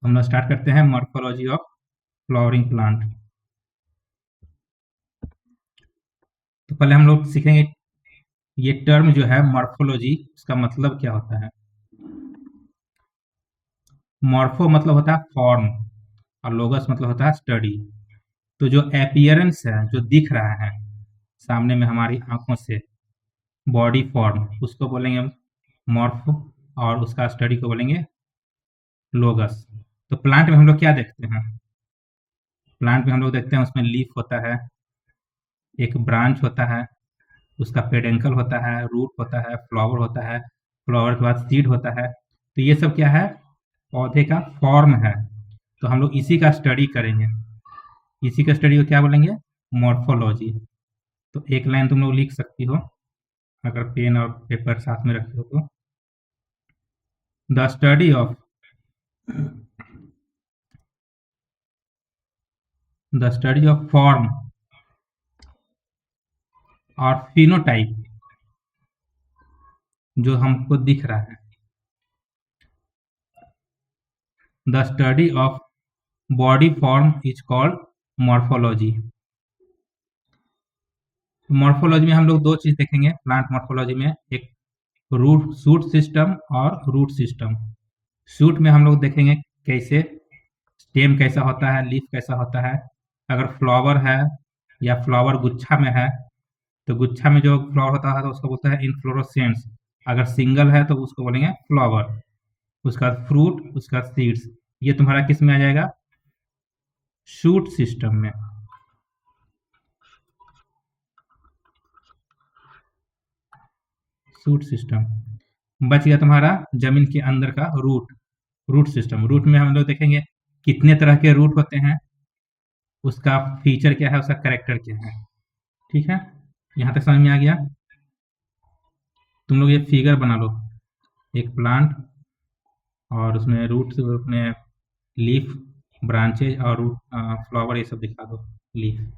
हम लोग स्टार्ट करते हैं मॉर्फोलॉजी ऑफ फ्लावरिंग प्लांट। तो पहले हम लोग सीखेंगे ये टर्म जो है मॉर्फोलॉजी, इसका मतलब क्या होता है। मॉर्फो मतलब होता है फॉर्म और लोगस मतलब होता है स्टडी। तो जो एपियरेंस है, जो दिख रहा है सामने में हमारी आंखों से, बॉडी फॉर्म, उसको बोलेंगे मॉर्फो, और उसका स्टडी को बोलेंगे लोगस। तो प्लांट में हम लोग क्या देखते हैं? प्लांट में हम लोग देखते हैं उसमें लीफ होता है, एक ब्रांच होता है, उसका पेडेंकल होता है, रूट होता है, फ्लावर होता है, फ्लावर के बाद सीड होता है। तो ये सब क्या है? पौधे का फॉर्म है। तो हम लोग इसी का स्टडी करेंगे। इसी का स्टडी को क्या बोलेंगे? मॉर्फोलॉजी। तो एक लाइन तुम लोग लिख सकती हो अगर पेन और पेपर साथ में रखे हो तो। द स्टडी ऑफ फॉर्म और फिनोटाइप जो हमको दिख रहा है। The study of body form is called morphology. Morphology में हम लोग दो चीज देखेंगे प्लांट मॉर्फोलॉजी में, एक रूट शूट सिस्टम और रूट सिस्टम। शूट में हम लोग देखेंगे कैसे स्टेम कैसा होता है, लीफ कैसा होता है। अगर फ्लावर है या फ्लावर गुच्छा में है तो गुच्छा में जो फ्लावर होता है तो उसको बोलता है इनफ्लोरोसेंस। अगर सिंगल है तो उसको बोलेंगे फ्लावर। उसका फ्रूट, उसका सीड्स, ये तुम्हारा किस में आ जाएगा? शूट सिस्टम में। शूट सिस्टम बच गया तुम्हारा जमीन के अंदर का रूट। रूट सिस्टम, रूट में हम लोग देखेंगे कितने तरह के रूट होते हैं, उसका फीचर क्या है, उसका करेक्टर क्या है। ठीक है, यहाँ तक समझ में आ गया? तुम लोग ये फिगर बना लो, एक प्लांट और उसमें रूट, उसमें लीफ, ब्रांचेज और रूट, फ्लावर, ये सब दिखा दो। लीफ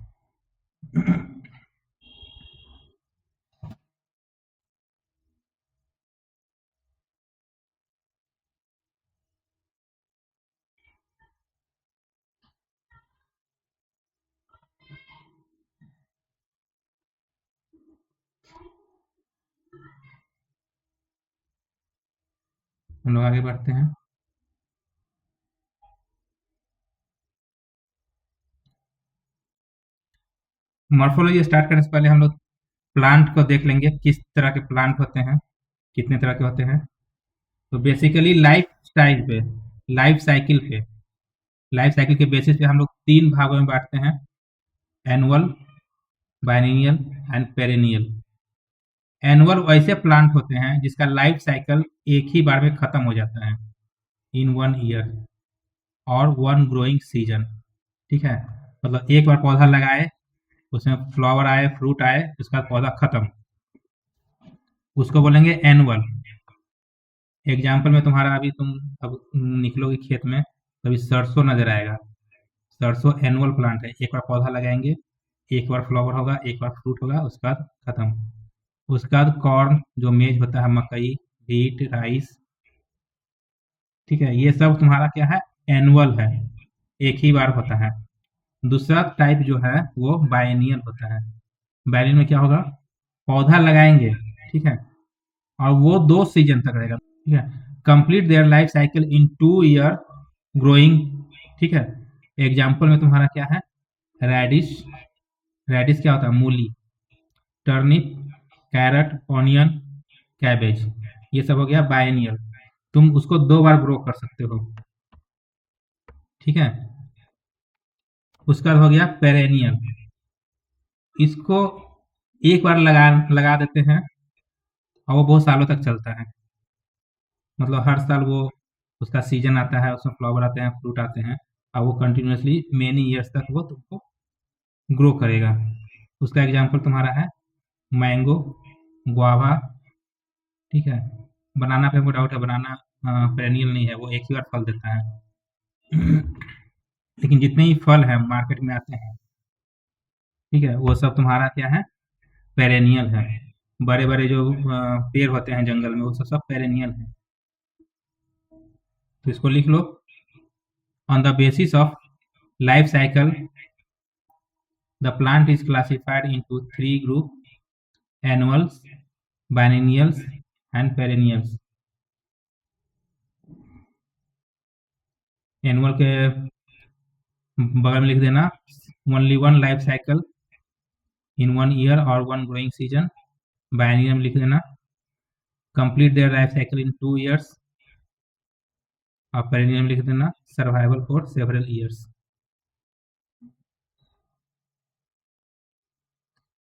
हम लोग आगे बढ़ते हैं। मॉर्फोलॉजी स्टार्ट करने से पहले हम लोग प्लांट को देख लेंगे, किस तरह के प्लांट होते हैं, कितने तरह के होते हैं। तो बेसिकली लाइफ साइकिल के बेसिस पे हम लोग तीन भागों में बांटते हैं: annual, biennial and perennial. Annual वैसे प्लांट होते हैं जिसका लाइफ साइकिल एक ही बार में खत्म हो जाता है, इन 1 ईयर और 1 ग्रोइंग सीजन। ठीक है, मतलब एक बार पौधा लगाए, उसमें फ्लावर आए, फ्रूट आए, उसका पौधा खत्म, उसको बोलेंगे एनुअल। एग्जाम्पल में तुम्हारा अभी तुम अब निकलोगे खेत में, तभी सरसों नजर आएगा। सरसों एनुअल प्लांट है, एक बार पौधा लगाएंगे, एक बार फ्लावर होगा, एक बार फ्रूट होगा, उसके बाद खत्म। उसके बाद कॉर्न, जो मेज होता है, मकई, व्हीट, राइस। ठीक है, ये सब तुम्हारा क्या है? एनुअल है, एक ही बार होता है। दूसरा टाइप जो है वो बायनियल होता है। बायनियल में क्या होगा? पौधा लगाएंगे, ठीक है, और वो 2 सीजन तक रहेगा। ठीक है, complete their life cycle in 2 year growing. ठीक है, एग्जाम्पल में तुम्हारा क्या है? रेडिश। रेडिश क्या होता है? मूली। टर्निप, कैरट, ऑनियन, कैबेज, ये सब हो गया बायनियल। तुम उसको 2 बार ग्रो कर सकते हो। ठीक है, उसका हो गया पेरेनियल। इसको एक बार लगा लगा देते हैं और वो बहुत सालों तक चलता है। मतलब हर साल वो, उसका सीजन आता है, उसमें फ्लावर आते हैं, फ्रूट आते हैं, और वो कंटिन्यूसली मेनी ईयर्स तक वो तुमको ग्रो करेगा। उसका एग्जाम्पल तुम्हारा है मैंगो, गुआवा। ठीक है, बनाना पे हमको डाउट है, बनाना पेरेनियल नहीं है, वो एक ही बार फल देता है। लेकिन जितने ही फल हैं मार्केट में आते हैं, ठीक है, वो सब तुम्हारा क्या है? पेरेनियल है। बड़े बड़े जो पेड़ होते हैं जंगल में, वो सब सब पेरेनियल है। तो इसको लिख लो, On the basis of life cycle, the plant is classified into three groups: annuals, biennials, and perennials. Annual के बगल में लिख देना only one life cycle in 1 year और 1 ग्रोइंग सीजन। बायनियम लिख देना complete their life cycle in 2 years. और perineum लिख देना सर्वाइवल फॉर सेवरल ईयर्स।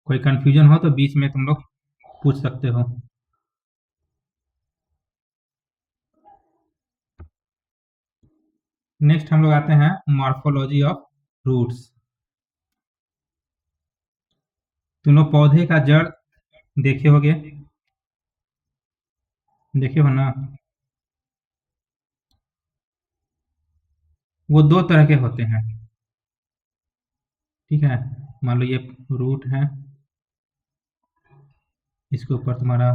कोई कंफ्यूजन हो तो बीच में तुम लोग पूछ सकते हो। नेक्स्ट हम लोग आते हैं मॉर्फोलॉजी ऑफ रूट्स। तुम लोग पौधे का जड़ देखे होगे, देखे हो ना? वो दो तरह के होते हैं, ठीक है। मान लो ये रूट है, इसके ऊपर तुम्हारा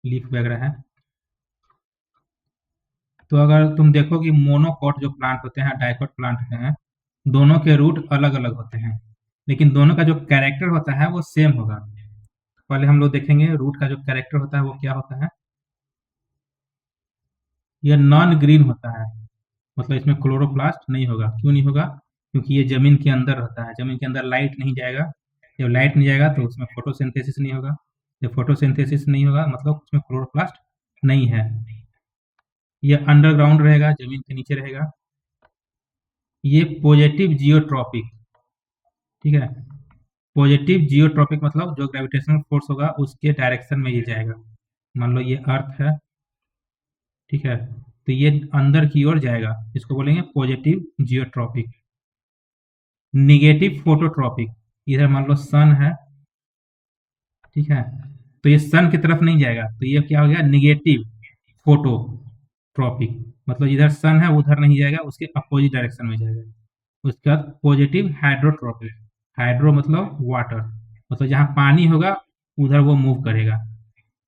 लीफ वगैरह है। तो अगर तुम देखो कि मोनोकॉट जो प्लांट होते हैं, डाइकॉट प्लांट होते हैं, दोनों के रूट अलग अलग होते हैं, लेकिन दोनों का जो कैरेक्टर होता है वो सेम होगा। पहले हम लोग देखेंगे रूट का जो कैरेक्टर होता है वो क्या होता है। यह नॉन ग्रीन होता है, मतलब इसमें क्लोरोप्लास्ट नहीं होगा। क्यों नहीं होगा? क्योंकि ये जमीन के अंदर रहता है, जमीन के अंदर लाइट नहीं जाएगा। जब लाइट नहीं जाएगा तो उसमें फोटोसिंथेसिस नहीं होगा। जब फोटोसिंथेसिस नहीं होगा मतलब उसमें क्लोरोप्लास्ट नहीं है। यह अंडरग्राउंड रहेगा, जमीन के नीचे रहेगा। ये पॉजिटिव जियोट्रॉपिक, ठीक है। पॉजिटिव जियोट्रॉपिक मतलब जो ग्रेविटेशनल फोर्स होगा उसके डायरेक्शन में ये जाएगा। मान लो ये अर्थ है, ठीक है, तो ये अंदर की ओर जाएगा, इसको बोलेंगे पॉजिटिव जियोट्रॉपिक। निगेटिव फोटोट्रॉपिक, इधर मान लो सन है, ठीक है, तो ये सन की तरफ नहीं जाएगा, तो ये क्या हो गया? निगेटिव फोटोट्रॉपिक, मतलब इधर सन है उधर नहीं जाएगा, उसके अपोजिट डायरेक्शन में जाएगा। उसके बाद पॉजिटिव हाइड्रोट्रॉपिक, हाइड्रो मतलब वाटर, मतलब जहाँ पानी होगा उधर वो मूव करेगा।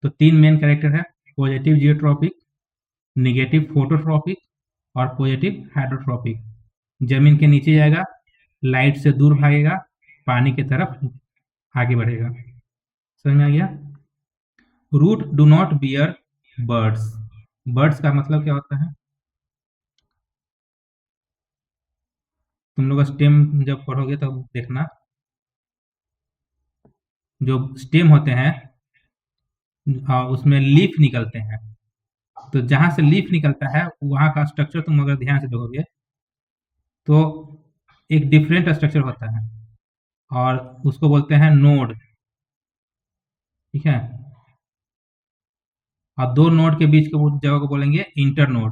तो तीन मेन कैरेक्टर है, पॉजिटिव जियोट्रॉपिक, निगेटिव फोटोट्रॉपिक और पॉजिटिव हाइड्रोट्रॉपिक। जमीन के नीचे जाएगा, लाइट से दूर भागेगा, पानी की तरफ आगे बढ़ेगा। समझ में आ गया? Root do not bear birds. Birds का मतलब क्या होता है? तुम लोग स्टेम जब पढ़ोगे तो देखना, जो स्टेम होते हैं उसमें लीफ निकलते हैं। तो जहां से लीफ निकलता है वहां का स्ट्रक्चर तुम अगर ध्यान से देखोगे तो एक डिफरेंट स्ट्रक्चर होता है और उसको बोलते हैं नोड, ठीक है। और दो नोड के बीच के जगह को बोलेंगे इंटरनोड।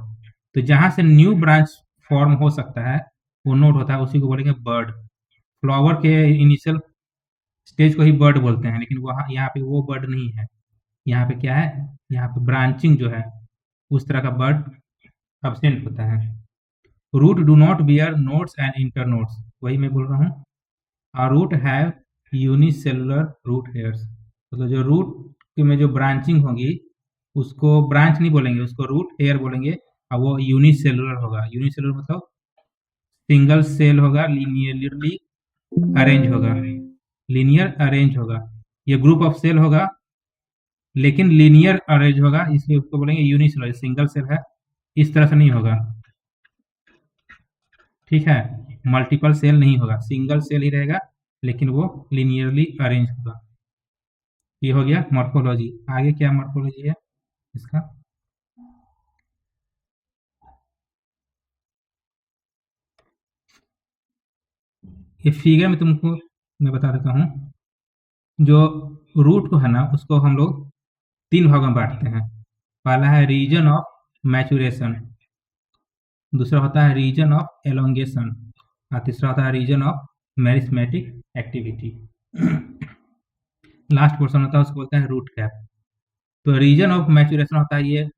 तो जहां से न्यू ब्रांच फॉर्म हो सकता है वो नोड होता है, उसी को बोलेंगे बर्ड। फ्लावर के इनिशियल स्टेज को ही बर्ड बोलते हैं, लेकिन वहाँ यहाँ पे वो बर्ड नहीं है। यहाँ पे क्या है? यहाँ पे ब्रांचिंग जो है उस तरह का बर्ड एब्सेंट होता है। Root do not bear nodes and internodes, वही मैं बोल रहा हूँ। A root have unicellular root hairs, मतलब जो रूट में जो ब्रांचिंग होगी उसको ब्रांच नहीं बोलेंगे, उसको रूट हेयर बोलेंगे। और वो यूनिसेलुलर होगा। यूनिसेलुलर मतलब सिंगल सेल होगा, लीनियरली अरेंज होगा, लीनियर अरेंज होगा। ये ग्रुप ऑफ सेल होगा लेकिन लीनियर अरेंज होगा, इसलिए उसको बोलेंगे यूनिसेलुलर। सिंगल सेल है, इस तरह से नहीं होगा, ठीक है। मल्टीपल सेल नहीं होगा, सिंगल सेल ही रहेगा लेकिन वो लीनियरली अरेंज होगा। ये हो गया मॉर्फोलॉजी। आगे क्या मॉर्फोलॉजी है इसका? ये फिगर में तुमको मैं बता देता हूँ। जो रूट को है ना उसको हम लोग तीन भागों में बांटते हैं। पहला है रीजन ऑफ मैचुरेशन, दूसरा होता है रीजन ऑफ एलोंगेशन और तीसरा होता है region of meristematic activity. Last portion होता है उसको बोलते हैं रूट कैप। तो रीजन ऑफ मैचुरेशन होता है ये,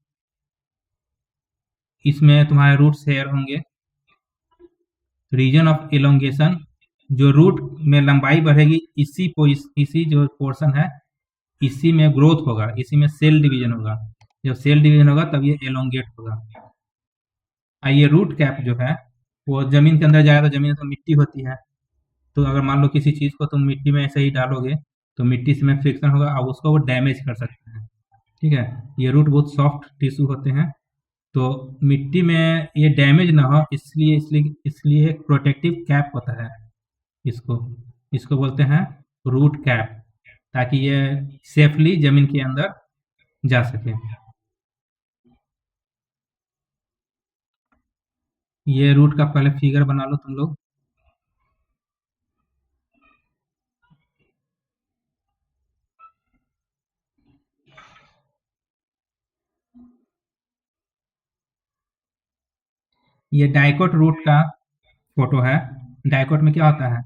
इसमें तुम्हारे रूट्स हेयर होंगे। रीजन ऑफ एलोंगेशन, जो रूट में लंबाई बढ़ेगी इसी जो पोर्शन है इसी में ग्रोथ होगा, इसी में सेल डिवीजन होगा। जब सेल डिवीजन होगा तब ये एलोंगेट होगा। ये रूट कैप जो है वो जमीन के अंदर जाएगा तो जमीन तो मिट्टी होती है। तो अगर मान लो किसी चीज को तुम मिट्टी में ऐसे ही डालोगे तो मिट्टी से में फ्रिक्शन होगा और उसको वो डैमेज कर सकता है। ठीक है। ये रूट बहुत सॉफ्ट टिश्यू होते हैं, तो मिट्टी में ये डैमेज ना हो इसलिए इसलिए इसलिए एक प्रोटेक्टिव कैप होता है। इसको इसको बोलते हैं रूट कैप, ताकि ये सेफली जमीन के अंदर जा सके। ये रूट का पहले फिगर बना लो तुम लोग। ये डाइकोट रूट का फोटो है। डाइकोट में क्या होता है?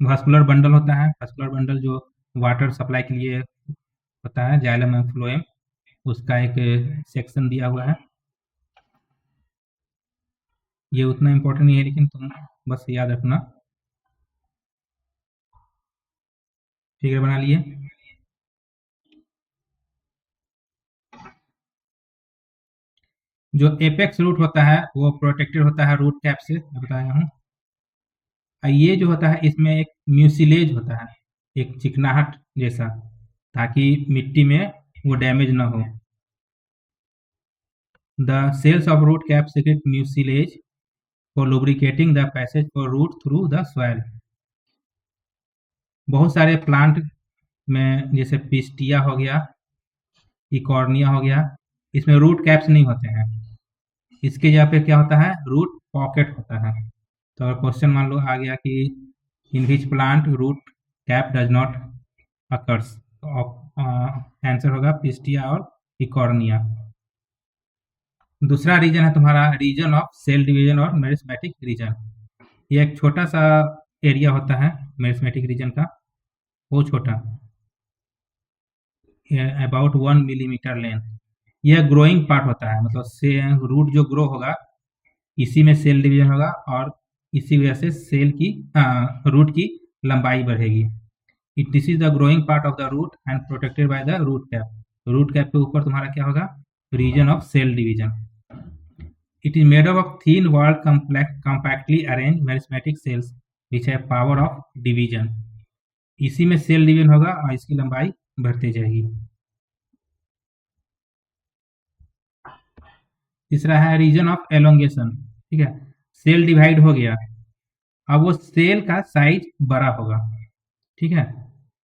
वास्कुलर बंडल होता है। वास्कुलर बंडल जो वाटर सप्लाई के लिए होता है, जाइलम एंड फ्लोएम, उसका एक सेक्शन दिया हुआ है। ये उतना इम्पोर्टेंट नहीं है, लेकिन तुम बस याद रखना। फिगर बना लिए। जो एपेक्स रूट होता है वो प्रोटेक्टेड होता है रूट कैप से, मैं बताया हूँ। और ये जो होता है इसमें एक म्यूसिलेज होता है, एक चिकनाहट जैसा, ताकि मिट्टी में वो डैमेज ना हो। The cells of root cap secrete mucilage for lubricating the passage for root through the soil. बहुत सारे प्लांट में जैसे पिस्टिया हो गया, इकॉर्निया हो गया, इसमें रूट कैप्स नहीं होते हैं। इसके जगह पे क्या होता है? रूट पॉकेट होता है। तो अगर क्वेश्चन मान लो आ गया कि in which plant root cap does not occurs, तो आंसर होगा पिस्टिया और इकॉर्निया। दूसरा रीजन है तुम्हारा रीजन ऑफ सेल डिवीजन और मेरिस्मेटिक रीजन। ये एक छोटा सा एरिया होता है मेरिस्मेटिक रीजन का, वो छोटा, अबाउट 1 मिलीमीटर लेंथ। यह ग्रोइंग पार्ट होता है, मतलब से रूट जो ग्रो होगा इसी में सेल डिवीजन होगा और इसी वजह से सेल की रूट की लंबाई बढ़ेगी। It this is the growing part of the root and protected by the root cap. Root cap के ऊपर तुम्हारा क्या होगा? Region of cell division. It is made up of thin walled compactly arranged meristematic cells which have power of division। इसी में cell division होगा और इसकी लंबाई बढ़ती जाएगी। तीसरा है रीजन ऑफ एलोंगेशन। ठीक है, सेल डिवाइड हो गया, अब वो सेल का साइज बड़ा होगा। ठीक है,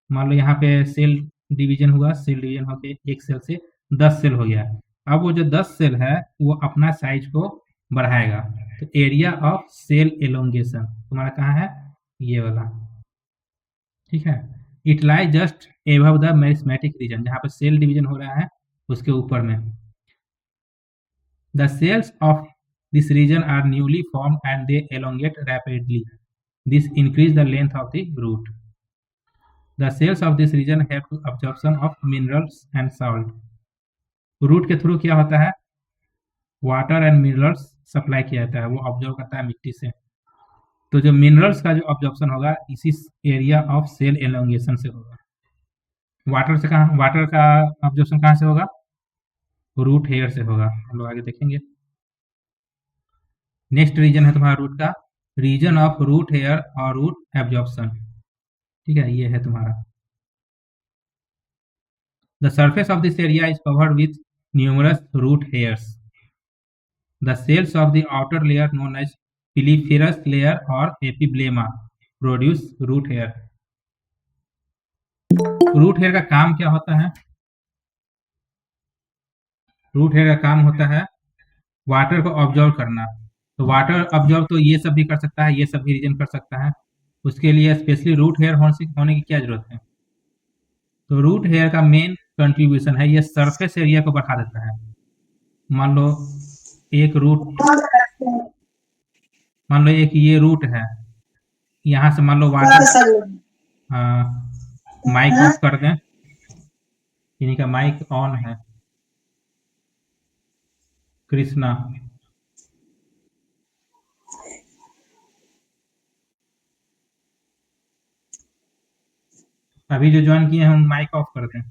मान लो यहाँ पे सेल डिवीजन हुआ, सेल डिवीजन होके एक सेल से 10 सेल हो गया। अब वो जो 10 सेल है वो अपना साइज को बढ़ाएगा, तो एरिया ऑफ सेल एलोंगेशन तुम्हारा कहाँ है? ये वाला। ठीक है, it lie just above the meristematic region, जहाँ पे सेल डिवीजन हो रहा है उसके ऊपर में। The cells of this region are newly formed and they elongate rapidly, this increase the length of the root. The cells of this region have to absorption of minerals and salt। Root के through क्या होता है? Water and minerals supply किया जाता है, वो observe करता है मिट्टी से। तो जो मिनरल्स का जो ऑब्जॉर्प्शन होगा इसी एरिया ऑफ सेल एलोंगेशन से होगा। वाटर से कहाँ? वाटर का ऑब्जॉर्प्शन कहाँ से होगा? रूट हेयर से होगा। हम लोग आगे देखेंगे। नेक्स्ट रीजन है तुम्हारा रूट का रीजन ऑफ रूट हेयर और रूट एब्जॉर्प्शन। ठीक है, ये है तुम्हारा। The surface of this area is covered with numerous root hairs। The cells of the outer layer known as piliferous layer or epiblema produce root hair। Root hair का काम क्या होता है? रूट हेयर का काम होता है वाटर को ऑब्जर्व करना। तो वाटर ऑब्जर्व तो ये सब भी कर सकता है, ये सब भी रीजन कर सकता है। उसके लिए स्पेशली रूट हेयर होने की क्या जरूरत है? तो रूट हेयर का मेन कंट्रीब्यूशन है ये सरफेस एरिया को बढ़ा देता है। मान लो एक रूट, मान लो एक ये रूट है, यहाँ से मान लो वाटर, माइक ऑफ कर दें, इन्हीं का माइक ऑन है। कृष्णा, अभी जो ज्वाइन किए हैं हम माइक ऑफ कर दें।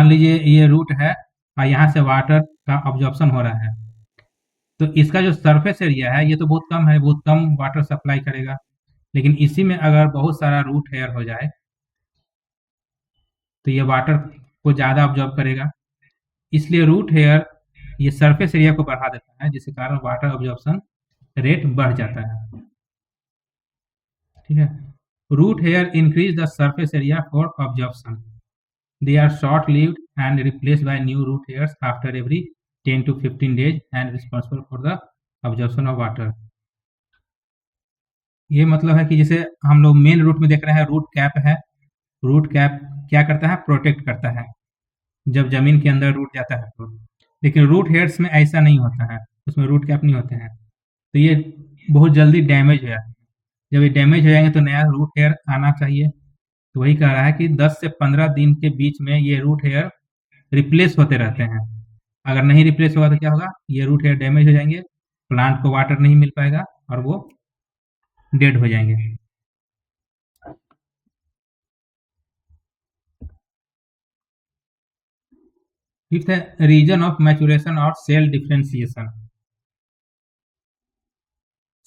मान लीजिए ये रूट है और यहाँ से वाटर का ऑब्जॉर्प्शन हो रहा है, तो इसका जो सरफेस एरिया है ये तो बहुत कम है, बहुत कम वाटर सप्लाई करेगा। लेकिन इसी में अगर बहुत सारा रूट हेयर हो जाए तो ये वाटर को ज़्यादा ऑब्जॉर्ब करेगा, इसलिए रूट हेयर ये सरफेस एरिया को बढ़ा देता है, जिसके कारण वाटर ऑब्जॉर्प्शन रेट बढ़ जाता है। ठीक है, root hair increase the surface area for absorption. They are short lived and replaced by new root hairs after every 10 to 15 days and responsible for the absorption of water. ये मतलब है कि जैसे हम लोग मेन रूट में देख रहे हैं, रूट कैप है, रूट कैप क्या करता है, प्रोटेक्ट करता है जब जमीन के अंदर रूट जाता है तो। लेकिन रूट हेयर्स में ऐसा नहीं होता है, उसमें रूट कैप नहीं होते हैं, तो ये बहुत जल्दी डैमेज हो जाते हैं। जब ये डैमेज हो जाएंगे तो नया रूट हेयर आना चाहिए। तो वही कह रहा है कि 10 से 15 दिन के बीच में ये रूट हेयर रिप्लेस होते रहते हैं। अगर नहीं रिप्लेस होगा तो क्या होगा, ये रूट हेयर डैमेज हो जाएंगे, प्लांट को वाटर नहीं मिल पाएगा और वो डेड हो जाएंगे। फिफ्थ है रीजन ऑफ मैचुरेशन और सेल डिफ्रेंसिएशन।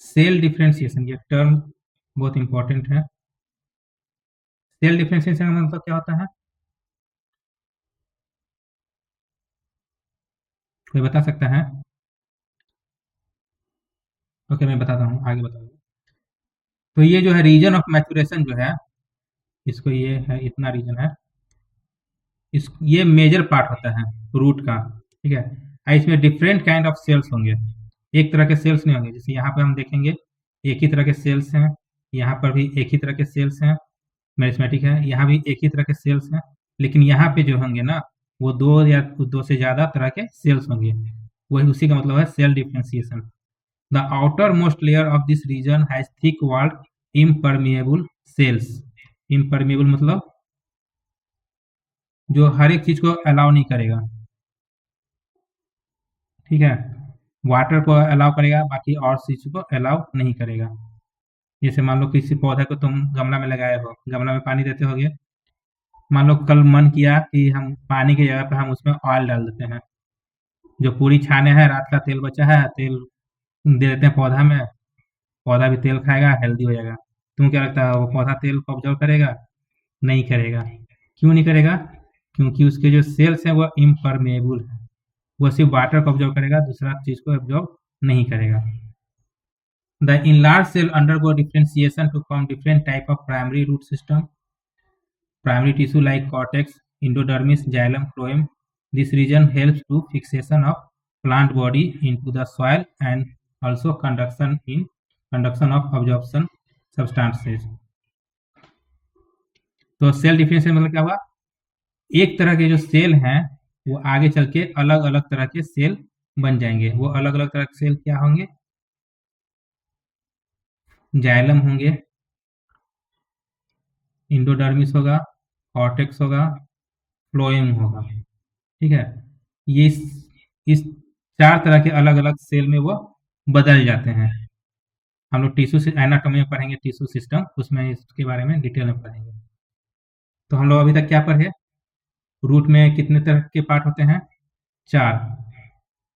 सेल डिफ्रेंसिएशन ये टर्म बहुत इंपॉर्टेंट है। सेल डिफ्रेंसिएशन का मतलब क्या होता है, कोई बता सकता है? ओके, मैं बताता हूँ, आगे बताऊँ। तो ये जो है रीजन ऑफ मैचुरेशन जो है, इसको ये है, इतना रीजन है, इस ये मेजर पार्ट होता है रूट का। ठीक है, इसमें डिफरेंट काइंड ऑफ सेल्स होंगे, एक तरह के सेल्स नहीं होंगे। जैसे यहाँ पे हम देखेंगे एक ही तरह के सेल्स हैं, यहाँ पर भी एक ही तरह के सेल्स हैं, मेरिस्मेटिक है, यहाँ भी एक ही तरह के सेल्स हैं। लेकिन यहाँ पे जो होंगे ना, वो दो या दो से ज़्यादा तरह के सेल्स होंगे, वही उसी का मतलब है cell differentiation. The outermost layer of this region has thick walled impermeable cells. Impermeable मतलब जो हर एक चीज को अलाउ नहीं करेगा। ठीक है, वाटर को अलाउ करेगा, बाकी और चीज को अलाउ नहीं करेगा। जैसे मान लो किसी पौधे को तुम गमला में लगाए हो, गमला में पानी देते होगे, मान लो कल मन किया कि हम पानी की जगह पे हम उसमें ऑयल डाल देते हैं, जो पूरी छाने हैं, रात का तेल बचा है, तेल दे देते हैं पौधा में, पौधा भी तेल खाएगा, हेल्दी हो जाएगा। तुम क्या लगता है वो पौधा तेल को ऑब्जर्व करेगा? नहीं करेगा। क्यों नहीं करेगा? क्योंकि उसके जो सेल्स हैं वो इम्परमेबल है, वो सिर्फ वाटर को ऑब्जर्व करेगा, दूसरा चीज को ऑब्जर्व नहीं करेगा। The enlarged cell undergo differentiation to form different type of primary root system, primary tissue like cortex, endodermis, xylem, phloem. This region helps to fixation of plant body into the soil and also conduction of absorption substances. तो cell differentiation मतलब क्या हुआ, एक तरह के जो cell हैं वो आगे चल के अलग अलग तरह के सेल बन जाएंगे। वो अलग अलग तरह के सेल क्या होंगे, जाइलम होंगे, इंडोडर्मिस होगा, कॉर्टेक्स होगा, फ्लोएम होगा। ठीक है, ये इस चार तरह के अलग अलग सेल में वो बदल जाते हैं। हम लोग टिश्यू से एनाटॉमी में पढ़ेंगे, टिश्यू सिस्टम, उसमें इसके बारे में डिटेल में पढ़ेंगे। तो हम लोग अभी तक क्या पढ़े, रूट में कितने तरह के पार्ट होते हैं, चार,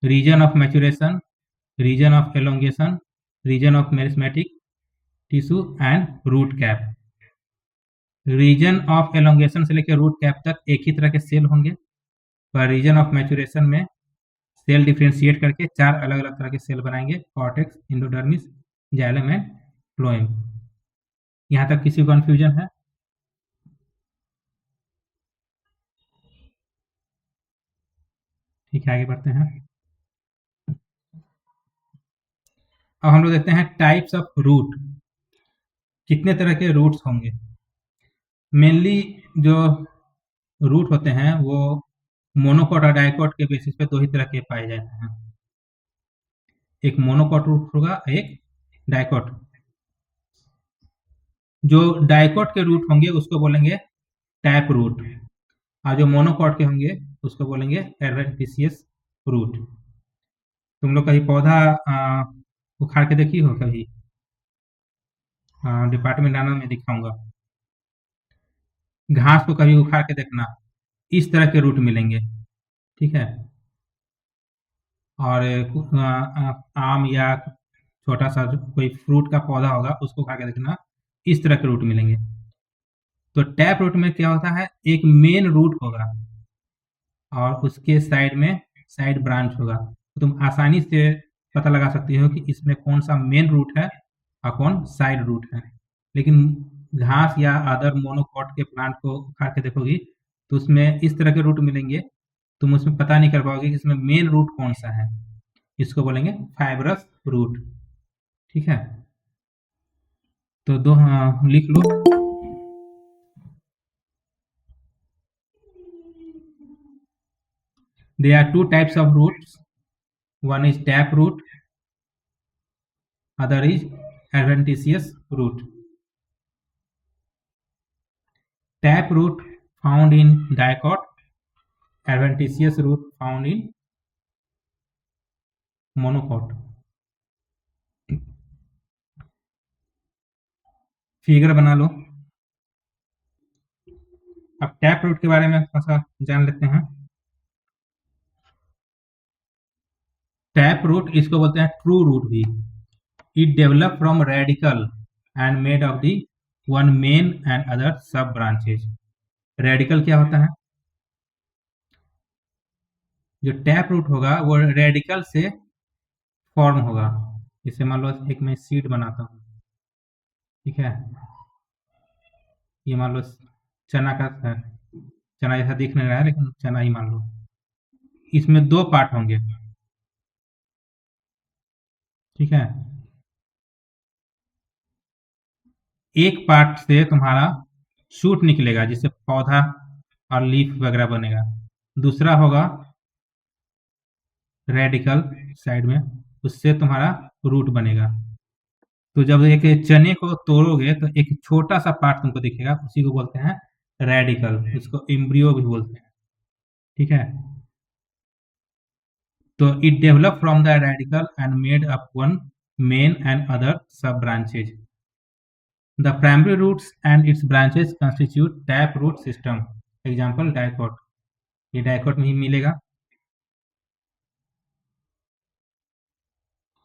region of maturation, region of elongation, region of meristematic tissue and root cap. Region of elongation से लेकर रूट कैप तक एक ही तरह के सेल होंगे, पर रीजन ऑफ मैचुरेशन में सेल डिफ्रेंशिएट करके चार अलग अलग तरह के सेल बनाएंगे, cortex, endodermis, xylem and phloem. यहाँ तक किसी को कंफ्यूजन है? ठीक है, आगे बढ़ते हैं। अब हम लोग देखते हैं टाइप्स ऑफ रूट, कितने तरह के रूट्स होंगे। मेनली जो रूट होते हैं वो मोनोकॉट और डाइकॉट के बेसिस पे दो ही तरह के पाए जाते हैं, एक मोनोकॉट रूट होगा, एक डाइकॉट। जो डाइकॉट के रूट होंगे उसको बोलेंगे टैप रूट, और जो मोनोकॉट के होंगे उसको बोलेंगे एडवेंटिशियस रूट। तुम लोग कहीं पौधा उखाड़ के देखी हो कभी? डिपार्टमेंट आना में दिखाऊंगा, घास को कभी उखाड़ के देखना, इस तरह के रूट मिलेंगे। ठीक है। और आम या छोटा सा जो कोई फ्रूट का पौधा होगा उसको खा के देखना, इस तरह के रूट मिलेंगे। तो टैप रूट में क्या होता है, एक मेन रूट होगा और उसके साइड में साइड ब्रांच होगा, तो तुम आसानी से पता लगा सकती हो कि इसमें कौन सा मेन रूट है और कौन साइड रूट है। लेकिन घास या अदर मोनोकॉट के प्लांट को उखाड़ के देखोगी तो उसमें इस तरह के रूट मिलेंगे, तुम उसमें पता नहीं कर पाओगे कि इसमें मेन रूट कौन सा है। इसको बोलेंगे फाइब्रस रूट। ठीक है। तो दो, हाँ, लिख लो। There are two types of roots. One is tap root, other is adventitious root. Tap root found in dicot, adventitious root found in monocot. Figure बना लो। अब टैप रूट के बारे में थोड़ा सा जान लेते हैं। टैप रूट इसको बोलते हैं ट्रू रूट भी। It develop from radical and made of the one main and other sub branches. Radical क्या होता है, जो टैप रूट होगा वो रेडिकल से फॉर्म होगा। जैसे मान लो एक मैं सीड बनाता हूँ, ठीक है, ये मान लो चना का है, चना जैसा दिख नहीं रहा है लेकिन चना ही मान लो। इसमें दो पार्ट होंगे, ठीक है। एक पार्ट से तुम्हारा शूट निकलेगा जिससे पौधा और लीफ वगैरह बनेगा। दूसरा होगा रेडिकल साइड में, उससे तुम्हारा रूट बनेगा। तो जब एक चने को तोड़ोगे तो एक छोटा सा पार्ट तुमको दिखेगा, उसी को बोलते हैं रेडिकल, इसको एम्ब्रियो भी बोलते हैं। ठीक है। तो it develop from the radicle and made up one main and other sub branches. The primary roots and its branches constitute tap root system. Example dicot, ये डाइकोट में ही मिलेगा।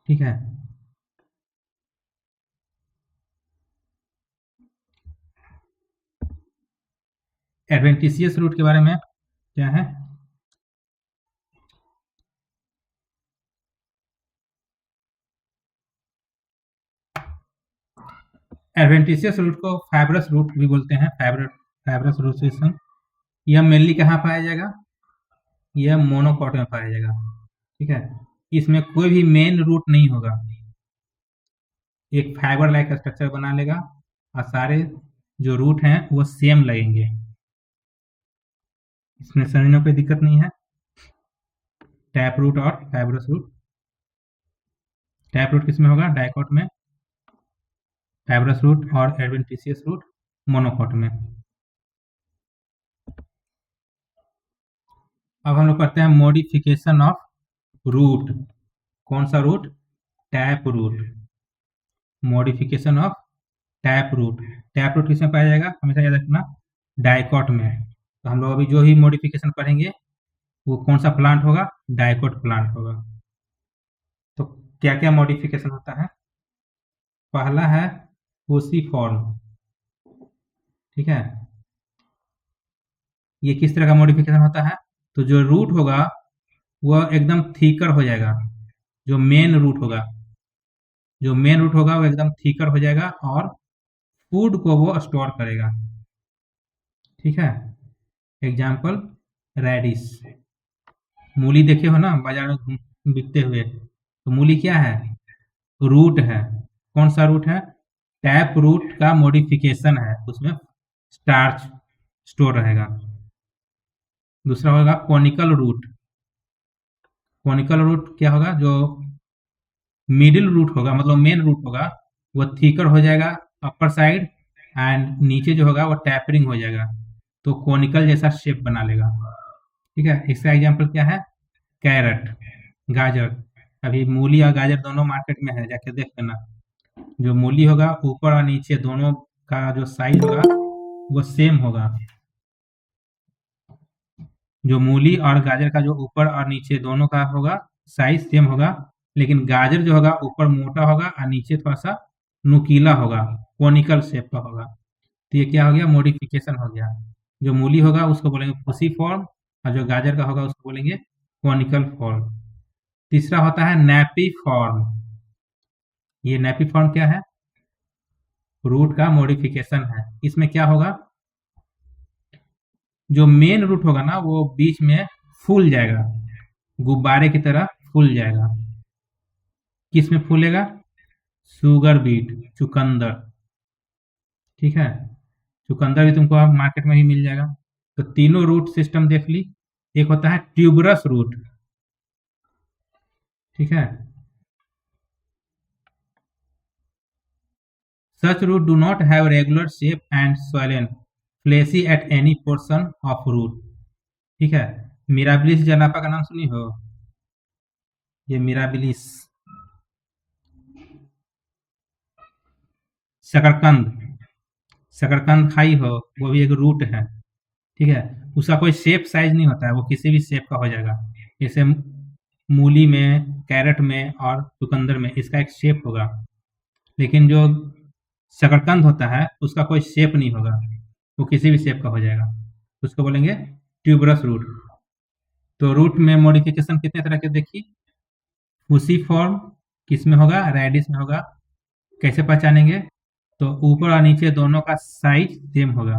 ठीक है। एडवेंटिशियस रूट के बारे में क्या है, एडवेंटिशियस रूट को फाइब्रस रूट भी बोलते हैं। फाइब्रस रूट सिस्टम यह मेनली कहाँ पाया जाएगा, यह मोनोकॉट में पाया जाएगा। ठीक है। इसमें कोई भी मेन रूट नहीं होगा, एक फाइबर लाइक स्ट्रक्चर बना लेगा और सारे जो रूट हैं वो सेम लगेंगे, इसमें समझने में कोई दिक्कत नहीं है। टैप रूट और फाइब्रस रूट, टैप रूट किसमें होगा, डाइकोट में, फाइब्रस रूट और एडवेंटिशियस रूट मोनोकॉट में। अब हम लोग करते हैं मॉडिफिकेशन ऑफ रूट। कौन सा root, tap root. Modification of tap root. Tap root किसमें पाया जाएगा, हमेशा याद रखना, डाइकोट में। तो हम लोग अभी जो ही मॉडिफिकेशन पढ़ेंगे वो कौन सा प्लांट होगा, डाइकोट प्लांट होगा। तो क्या क्या मॉडिफिकेशन होता है, पहला है फॉर्म। ठीक है। ये किस तरह का मॉडिफिकेशन होता है, तो जो रूट होगा वह एकदम थीकर हो जाएगा। जो मेन रूट होगा, जो मेन रूट होगा वो एकदम थीकर हो जाएगा और फूड को वो स्टोर करेगा। ठीक है। एग्जाम्पल रेडिस, मूली देखे हो ना बाजार में बिकते हुए, तो मूली क्या है, रूट है। कौन सा रूट है, टैप रूट का मॉडिफिकेशन है, उसमें स्टार्च स्टोर रहेगा। दूसरा होगा कॉनिकल रूट। कॉनिकल रूट क्या होगा, जो मिडिल रूट होगा मतलब मेन रूट होगा वो थीकर हो जाएगा अपर साइड, एंड नीचे जो होगा वो टैपरिंग हो जाएगा, तो कॉनिकल जैसा शेप बना लेगा। ठीक है। इसका एग्जाम्पल क्या है, कैरेट, गाजर। अभी मूली और गाजर दोनों मार्केट में है, जाके देख लेना। जो मूली होगा ऊपर और नीचे दोनों का जो साइज होगा वो सेम होगा। जो मूली और गाजर का जो ऊपर और नीचे दोनों का होगा साइज सेम होगा, लेकिन गाजर जो होगा ऊपर मोटा होगा और नीचे थोड़ा सा नुकीला होगा, कोनिकल शेप का होगा। तो ये क्या हो गया, मॉडिफिकेशन हो गया। जो मूली होगा उसको बोलेंगे फूसी फॉर्म, और जो गाजर का होगा उसको बोलेंगे कोनिकल फॉर्म। तीसरा होता है नैपी फॉर्म। ये नैपी फॉर्म क्या है, रूट का मॉडिफिकेशन है। इसमें क्या होगा, जो मेन रूट होगा ना वो बीच में फूल जाएगा, गुब्बारे की तरह फूल जाएगा। किस में फूलेगा, शुगर बीट, चुकंदर। ठीक है, चुकंदर भी तुमको अब मार्केट में ही मिल जाएगा। तो तीनों रूट सिस्टम देख ली। एक होता है ट्यूबरस रूट, ठीक है। Such root do not have regular shape and swollen fleshy at any portion of root. ठीक है, मिराबिलिस जनापा का नाम सुनी हो, ये मिराबिलिस, शकरकंद, शकरकंद खाई हो, वो भी एक रूट है। ठीक है, उसका कोई शेप साइज नहीं होता है, वो किसी भी शेप का हो जाएगा। जैसे मूली में, कैरेट में और चुकंदर में इसका एक शेप होगा, लेकिन जो शकरकंद होता है उसका कोई शेप नहीं होगा, वो किसी भी शेप का हो जाएगा। उसको बोलेंगे ट्यूबरस रूट। तो रूट में मॉडिफिकेशन कितने तरह के देखिए, फूसी फॉर्म किस में होगा, रेडिस में होगा। कैसे पहचानेंगे, तो ऊपर और नीचे दोनों का साइज सेम होगा।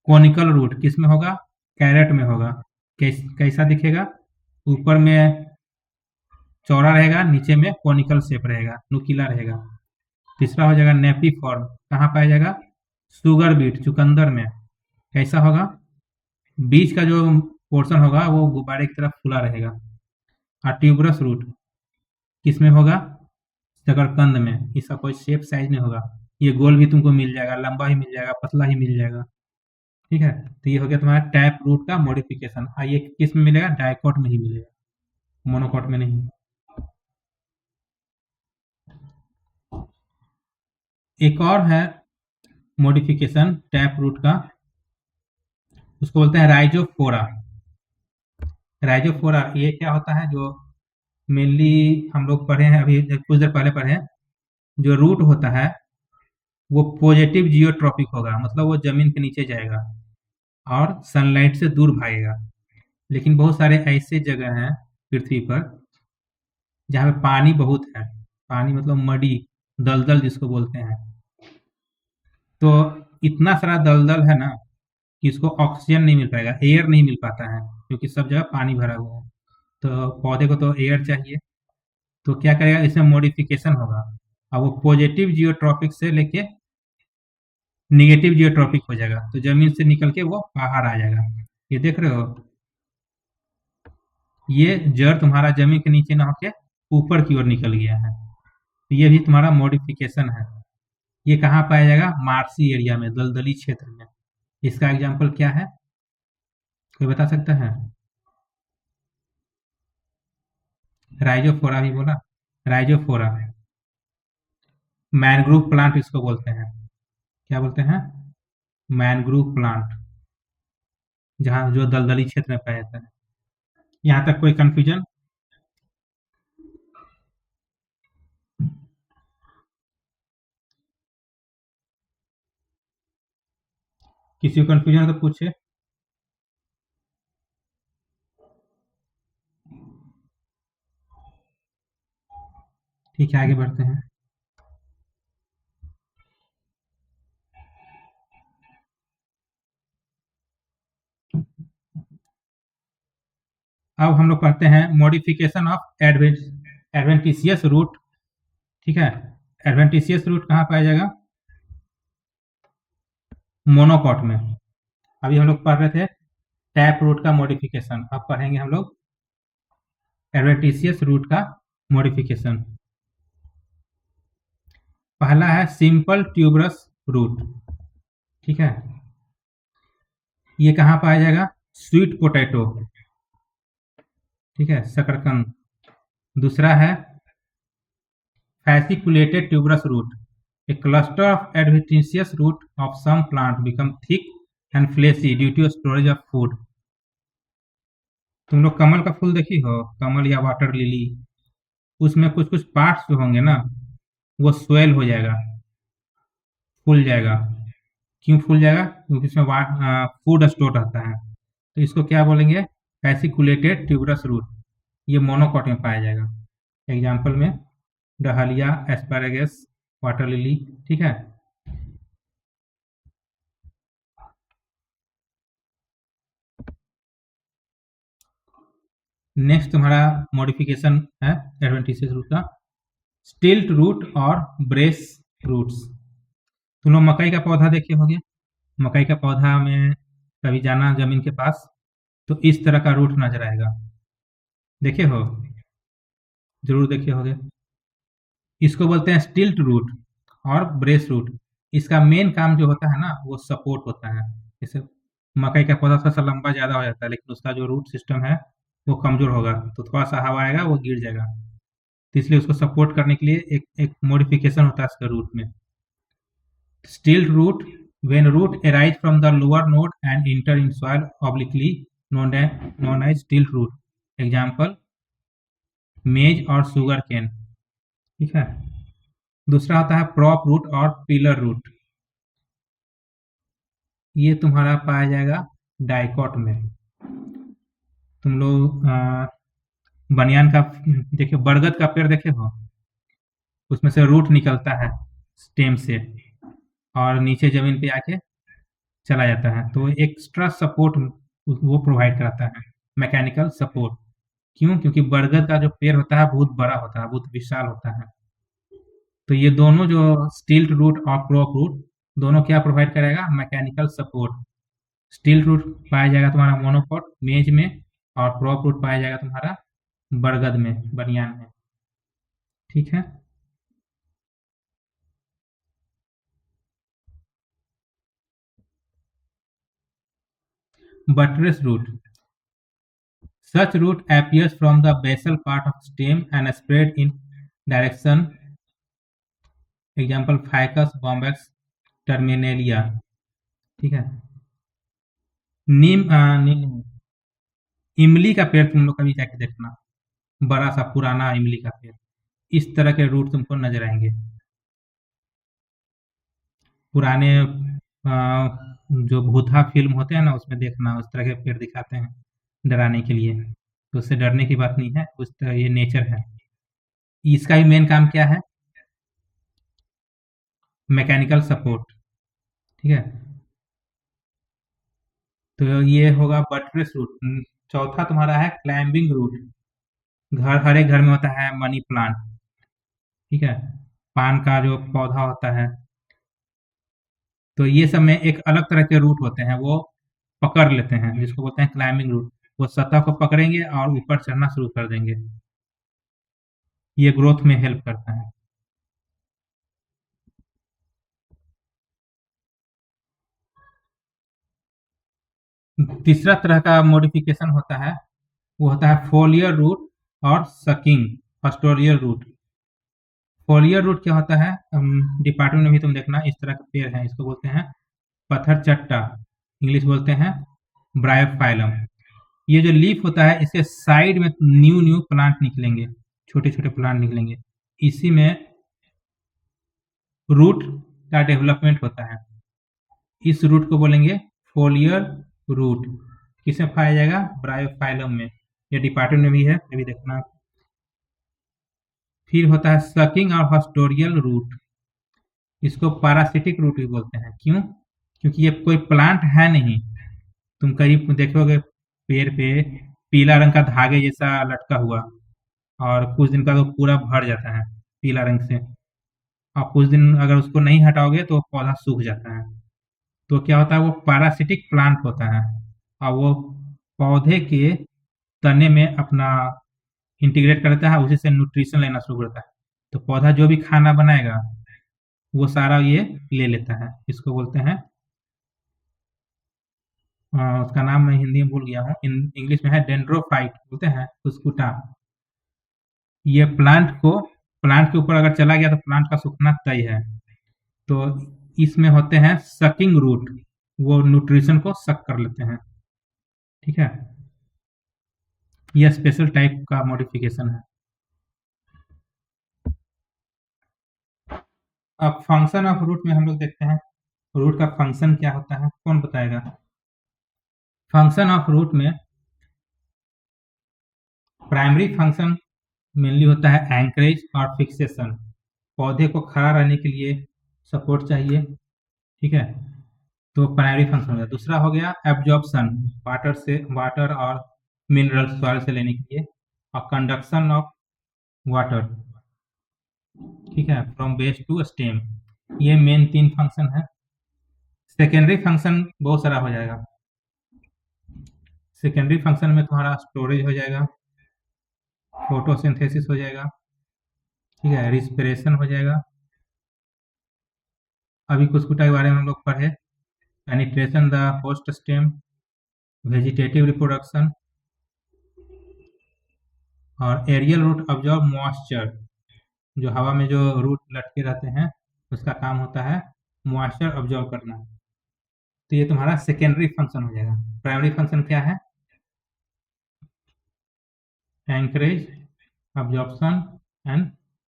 कोनिकल रूट किस में होगा, कैरेट में होगा। कैसा दिखेगा, ऊपर में चौड़ा रहेगा, नीचे में कोनिकल शेप रहेगा, नुकीला रहेगा। तीसरा हो जाएगा नेपी फॉर्म, कहाँ पाया जाएगा, शुगर बीट, चुकंदर में। कैसा होगा, बीच का जो पोर्शन होगा वो गुब्बारे की तरफ फूला रहेगा। और ट्यूबरस रूट किस में होगा, शकरकंद में। इसका कोई शेप साइज नहीं होगा, ये गोल भी तुमको मिल जाएगा, लंबा ही मिल जाएगा, पतला ही मिल जाएगा। ठीक है, तो ये हो गया तुम्हारा टैप रूट का मॉडिफिकेशन। ये किस में मिलेगा, डाइकोट में ही मिलेगा, मोनोकोट में नहीं। एक और है मॉडिफिकेशन टैप रूट का, उसको बोलते हैं राइजोफोरा। राइजोफोरा ये क्या होता है, जो मेनली हम लोग पढ़े हैं अभी कुछ देर पहले पढ़े हैं, जो रूट होता है वो पॉजिटिव जियोट्रॉपिक होगा, मतलब वो जमीन के नीचे जाएगा और सनलाइट से दूर भागेगा। लेकिन बहुत सारे ऐसे जगह हैं पृथ्वी पर जहाँ पे पानी बहुत है, पानी मतलब मडी, दलदल जिसको बोलते हैं। तो इतना सारा दलदल है ना कि इसको ऑक्सीजन नहीं मिल पाएगा, एयर नहीं मिल पाता है, क्योंकि सब जगह पानी भरा हुआ है। तो पौधे को तो एयर चाहिए, तो क्या करेगा, इसमें मॉडिफिकेशन होगा और वो पॉजिटिव जियोट्रॉपिक से लेके निगेटिव जियोट्रॉपिक हो जाएगा, तो जमीन से निकल के वो बाहर आ जाएगा। ये देख रहे हो, ये जड़ तुम्हारा जमीन के नीचे ना होके ऊपर की ओर निकल गया है, तो ये भी तुम्हारा मॉडिफिकेशन है। ये कहाँ पाया जाएगा, मार्सी एरिया में, दलदली क्षेत्र में। इसका एग्जाम्पल क्या है, कोई बता सकता है, राइजोफोरा भी बोला, राइजोफोरा, मैनग्रोव प्लांट इसको बोलते हैं। क्या बोलते हैं, मैनग्रोव प्लांट, जहाँ जो दलदली क्षेत्र में पाया जाता है। यहाँ तक कोई कंफ्यूजन, किसी को कंफ्यूजन तो पूछे। ठीक है, आगे बढ़ते हैं। अब हम लोग पढ़ते हैं मॉडिफिकेशन ऑफ एडवेंटिशियस रूट। ठीक है, एडवेंटिशियस रूट कहाँ पाया जाएगा, मोनोकॉट में। अभी हम लोग पढ़ रहे थे टैप रूट का मॉडिफिकेशन, अब पढ़ेंगे हम लोग एडवेंटिशियस रूट का मॉडिफिकेशन। पहला है सिंपल ट्यूबरस रूट। ठीक है, ये कहाँ पाया जाएगा, स्वीट पोटैटो, ठीक है, शकरकंद। दूसरा है fasciculated tuberous root, a cluster of adventitious root of some plant become thick and fleshy due to storage of food. तुम लोग कमल का फूल देखी हो, कमल या वाटर लिली, उसमें कुछ कुछ पार्ट्स जो होंगे ना, वो स्वेल हो जाएगा, फूल जाएगा। क्यों फूल जाएगा? क्योंकि इसमें फूड स्टोर रहता है। तो इसको क्या बोलेंगे? फैसिकुलेटेड ट्यूबरस रूट। ये मोनोकॉट में पाया जाएगा। एग्जाम्पल में डहलिया, एस्पैरागस, वाटर लिली। ठीक है। नेक्स्ट तुम्हारा मॉडिफिकेशन है एडवेंटिशियस रूट का, स्टिल्ट रूट और ब्रेस रूट्स। तुम लोग मकई का पौधा देखे होगे। मकई का पौधा में कभी जाना जमीन के पास, तो इस तरह का रूट नजर आएगा। देखे हो? जरूर देखे होगे। इसको बोलते हैं स्टिल्ट रूट और ब्रेस रूट। इसका मेन काम जो होता है ना, वो सपोर्ट होता है। जैसे मकई का पौधा थोड़ा सा लंबा ज्यादा हो जाता है, लेकिन उसका जो रूट सिस्टम है वो कमजोर होगा, तो थोड़ा सा हवा आएगा वो गिर जाएगा। तो इसलिए उसको सपोर्ट करने के लिए एक एक मॉडिफिकेशन होता है इसका रूट में। Stilt root, when root arise from the lower node and enter in soil obliquely, known as stilt root. Example मेज और शुगर केन। ठीक है। दूसरा होता है प्रॉप रूट और पिलर रूट। ये तुम्हारा पाया जाएगा डाइकॉट में। तुम लोग बनियान का देखिए, बरगद का पेड़ देखे हो, उसमें से रूट निकलता है स्टेम से, और नीचे जमीन पे आके चला जाता है, तो एक्स्ट्रा सपोर्ट वो प्रोवाइड कराता है, मैकेनिकल सपोर्ट। क्यों? क्योंकि बरगद का जो पेड़ होता है बहुत बड़ा होता है, बहुत विशाल होता है। तो ये दोनों जो स्टिल्ट रूट और प्रॉप रूट, दोनों क्या प्रोवाइड करेगा? Mechanical support. स्टिल्ट रूट पाया जाएगा तुम्हारा मोनोकोट मेज में, और प्रॉप रूट पाया जाएगा तुम्हारा बरगद में, बनियान में। ठीक है। Buttress root, such root appears from the basal part of stem and spread in direction। Example ficus Bombax Terminalia. ठीक है। नीम, इमली का पेड़ तुम लोग कभी जाके देखना, बड़ा सा पुराना इमली का पेड़, इस तरह के रूट तुमको नजर आएंगे। पुराने जो भूतहा फिल्म होते हैं ना, उसमें देखना उस तरह के पेड़ दिखाते हैं डराने के लिए। तो उससे डरने की बात नहीं है, उस तरह ये नेचर है। इसका भी मेन काम क्या है? Mechanical support. ठीक है। तो ये होगा बटरेस रूट। चौथा तुम्हारा है क्लाइंबिंग रूट। हर एक घर में होता है मनी प्लांट। ठीक है। पान का जो पौधा होता है, तो ये सब में एक अलग तरह के रूट होते हैं, वो पकड़ लेते हैं, जिसको बोलते हैं क्लाइंबिंग रूट। वो सतह को पकड़ेंगे और ऊपर चढ़ना शुरू कर देंगे। ये ग्रोथ में हेल्प करता है। तीसरा तरह का मॉडिफिकेशन होता है, वो होता है फोलियर रूट और सकिंग पास्टोरियल रूट। फोलियर रूट क्या होता है? डिपार्टमेंट में भी तुम देखना, इस तरह के पेड़ हैं, इसको बोलते हैं पत्थर चट्टा, इंग्लिश बोलते हैं ब्रायोफाइलम। ये जो लीफ होता है, इसके साइड में न्यू न्यू प्लांट निकलेंगे, छोटे छोटे प्लांट निकलेंगे। इसी में रूट का डेवलपमेंट होता है। इस रूट को बोलेंगे फोलियर रूट। किसमें पाया जाएगा? ब्रायोफाइलम में। ये डिपार्टमेंट में भी है, ये भी देखना। फिर होता है सकिंग और हॉस्टोरियल रूट। इसको पैरासिटिक रूट भी बोलते हैं। क्यों? क्योंकि ये कोई प्लांट है नहीं। तुम कहीं देखोगे पेड़ पे पीला रंग का धागे जैसा लटका हुआ, और कुछ दिन का तो पूरा भर जाता है पीला रंग से, और कुछ दिन अगर उसको नहीं हटाओगे तो पौधा सूख जाता है। तो क्या होता है? वो पैरासिटिक प्लांट होता है, और वो पौधे के तने में अपना इंटीग्रेट करता है, उसी से न्यूट्रिशन लेना शुरू करता है। तो पौधा जो भी खाना बनाएगा, वो सारा ये ले लेता है। इसको बोलते हैं उसका नाम मैं हिंदी में भूल गया हूँ, इंग्लिश में है डेंड्रोफाइट बोलते हैं उसको। ये प्लांट के ऊपर अगर चला गया तो प्लांट का सूखना तय है। तो इसमें होते हैं सकिंग रूट, वो न्यूट्रिशन को सक कर लेते हैं। ठीक है। यह स्पेशल टाइप का मॉडिफिकेशन है। अब फंक्शन ऑफ रूट में हम लोग देखते हैं रूट का फंक्शन क्या होता है, कौन बताएगा? फंक्शन ऑफ रूट में प्राइमरी फंक्शन मेनली होता है एंकरेज और फिक्सेशन। पौधे को खड़ा रहने के लिए सपोर्ट चाहिए, ठीक है, तो प्राइमरी फंक्शन हो गया। दूसरा हो गया एब्जॉर्प्शन, वाटर और मिनरल सॉइल से लेने के लिए, और कंडक्शन ऑफ वाटर, ठीक है, फ्रॉम बेस टू स्टेम। ये मेन 3 फंक्शन है। सेकेंडरी फंक्शन बहुत सारा हो जाएगा। सेकेंडरी फंक्शन में तुम्हारा स्टोरेज हो जाएगा, फोटोसिंथेसिस हो जाएगा, ठीक है, रिस्पिरेशन हो जाएगा। अभी कुछ के बारे में हम लोग पढ़े, penetration the host stem, vegetative reproduction, और एरियल रूट ऑब्जॉर्ब मॉइस्चर, जो हवा में जो रूट लटके रहते हैं उसका काम होता है मॉइस्चर ऑब्जॉर्व करना। तो ये तुम्हारा सेकेंडरी फंक्शन हो जाएगा। प्राइमरी फंक्शन क्या है? Anchorage, absorption and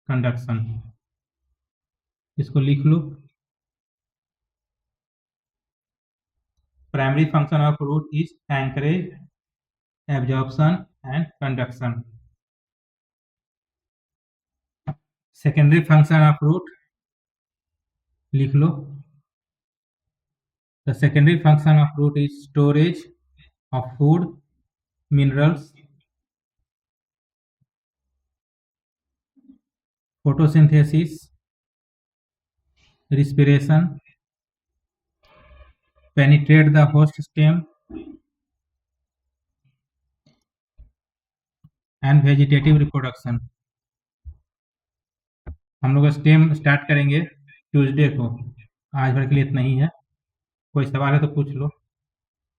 conduction. इसको लिख लो। Primary function of root is anchorage, absorption and conduction. Secondary function of root लिख लो। The secondary function of root is storage of food, minerals, photosynthesis, respiration, penetrate the host stem, and vegetative reproduction. हम लोग stem start करेंगे Tuesday को। आज भर के लिए इतना ही है। कोई सवाल है तो पूछ लो।